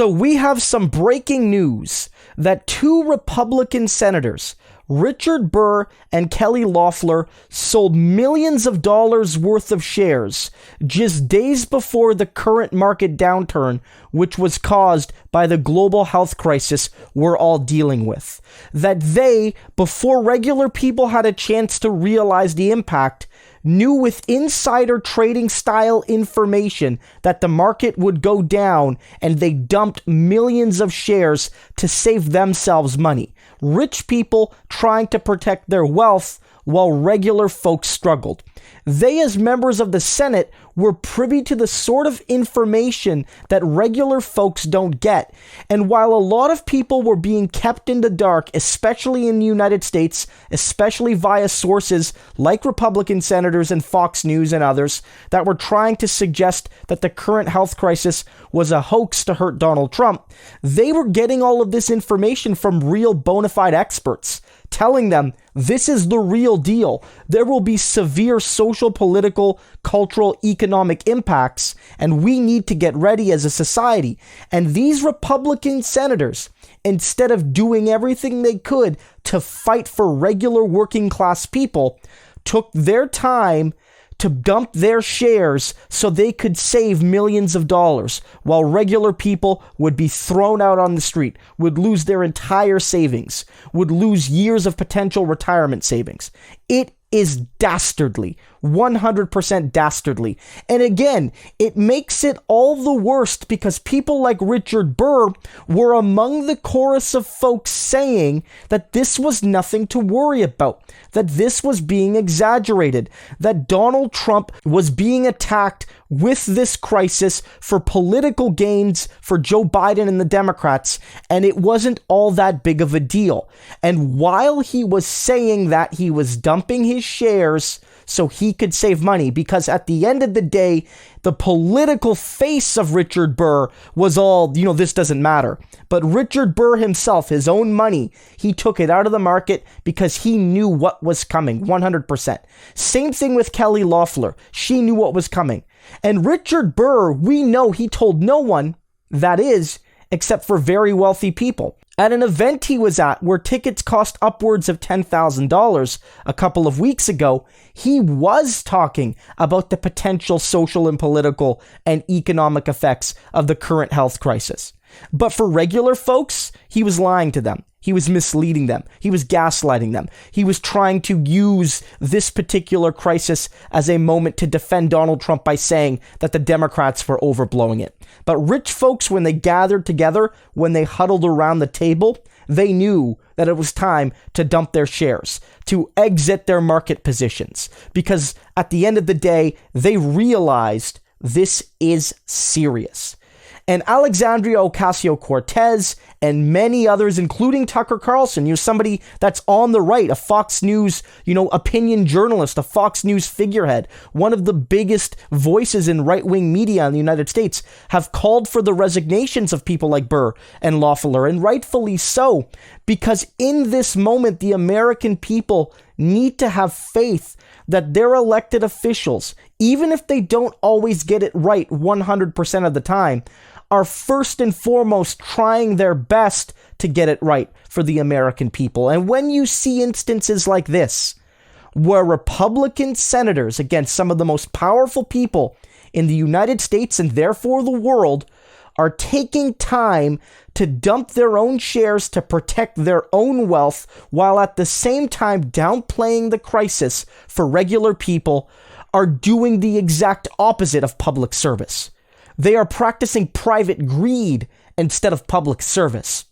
So we have some breaking news that two Republican senators, Richard Burr and Kelly Loeffler, sold millions of dollars worth of shares just days before the current market downturn, which was caused by the global health crisis we're all dealing with. That they, before regular people had a chance to realize the impact, knew with insider trading style information that the market would go down, and they dumped millions of shares to save themselves money. Rich people trying to protect their wealth while regular folks struggled. They, as members of the Senate, were privy to the sort of information that regular folks don't get. And while a lot of people were being kept in the dark, especially in the United States, especially via sources like Republican senators and Fox News and others that were trying to suggest that the current health crisis was a hoax to hurt Donald Trump, they were getting all of this information from real bona fide experts, telling them this is the real deal. There will be severe social, political, cultural, economic impacts, and we need to get ready as a society. And these Republican senators, instead of doing everything they could to fight for regular working class people, took their time to dump their shares so they could save millions of dollars, while regular people would be thrown out on the street, would lose their entire savings, would lose years of potential retirement savings. It is dastardly, 100% dastardly. And again, it makes it all the worst because people like Richard Burr were among the chorus of folks saying that this was nothing to worry about, that this was being exaggerated, that Donald Trump was being attacked with this crisis for political gains for Joe Biden and the Democrats, and it wasn't all that big of a deal. And while he was saying that, he was dumping his shares so he could save money, because at the end of the day, the political face of Richard Burr was all, this doesn't matter. But Richard Burr himself, his own money, he took it out of the market because he knew what was coming, 100%. Same thing with Kelly Loeffler. She knew what was coming. And Richard Burr, we know he told no one, that is, except for very wealthy people. At an event he was at where tickets cost upwards of $10,000 a couple of weeks ago, he was talking about the potential social and political and economic effects of the current health crisis. But for regular folks, he was lying to them. He was misleading them. He was gaslighting them. He was trying to use this particular crisis as a moment to defend Donald Trump by saying that the Democrats were overblowing it. But rich folks, when they gathered together, when they huddled around the table, they knew that it was time to dump their shares, to exit their market positions. Because at the end of the day, they realized this is serious. And Alexandria Ocasio-Cortez and many others, including Tucker Carlson, somebody that's on the right, a Fox News, opinion journalist, a Fox News figurehead, one of the biggest voices in right-wing media in the United States, have called for the resignations of people like Burr and Loeffler, and rightfully so, because in this moment, the American people need to have faith that their elected officials, even if they don't always get it right 100% of the time, are first and foremost trying their best to get it right for the American people. And when you see instances like this, where Republican senators, against some of the most powerful people in the United States and therefore the world, are taking time to dump their own shares to protect their own wealth, while at the same time downplaying the crisis for regular people, are doing the exact opposite of public service. They are practicing private greed instead of public service.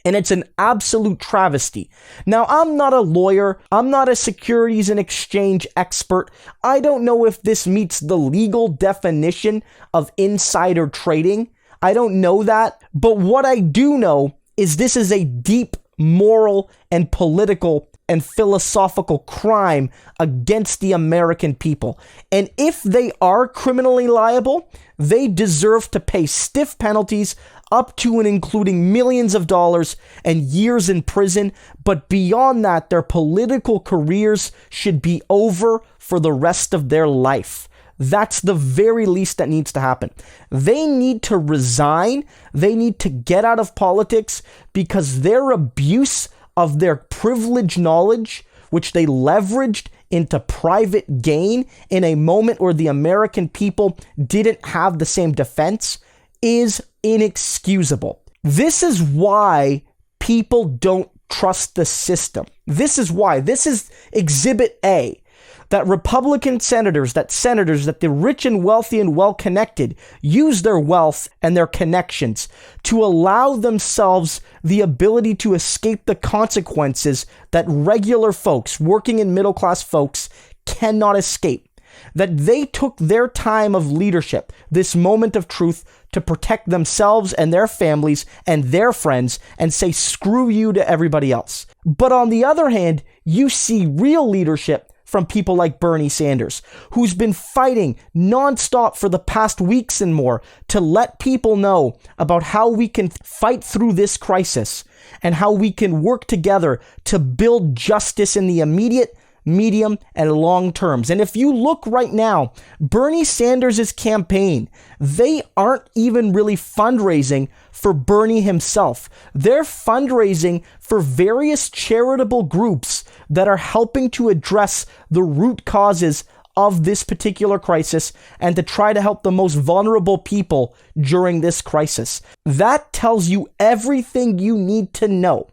And it's an absolute travesty. Now, I'm not a lawyer. I'm not a securities and exchange expert. I don't know if this meets the legal definition of insider trading. I don't know that. But what I do know is this is a deep moral and political and philosophical crime against the American people. And if they are criminally liable, they deserve to pay stiff penalties up to and including millions of dollars and years in prison. But beyond that, their political careers should be over for the rest of their life. That's the very least that needs to happen. They need to resign. They need to get out of politics because their abuse of their privileged knowledge, which they leveraged into private gain in a moment where the American people didn't have the same defense, is inexcusable. This is why people don't trust the system. This is why. This is Exhibit A. That Republican senators, that the rich and wealthy and well-connected use their wealth and their connections to allow themselves the ability to escape the consequences that regular folks, working and middle-class folks, cannot escape. That they took their time of leadership, this moment of truth, to protect themselves and their families and their friends and say screw you to everybody else. But on the other hand, you see real leadership from people like Bernie Sanders, who's been fighting nonstop for the past weeks and more to let people know about how we can fight through this crisis and how we can work together to build justice in the immediate, medium, and long terms. And if you look right now, Bernie Sanders' campaign, they aren't even really fundraising for Bernie himself. They're fundraising for various charitable groups that are helping to address the root causes of this particular crisis and to try to help the most vulnerable people during this crisis. That tells you everything you need to know.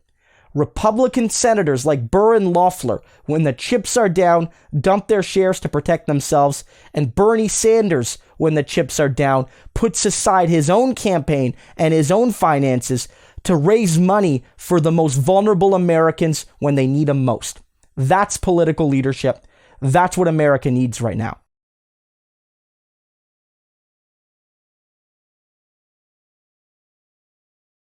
Republican senators like Burr and Loeffler, when the chips are down, dump their shares to protect themselves, and Bernie Sanders, when the chips are down, puts aside his own campaign and his own finances to raise money for the most vulnerable Americans when they need them most. That's political leadership. That's what America needs right now.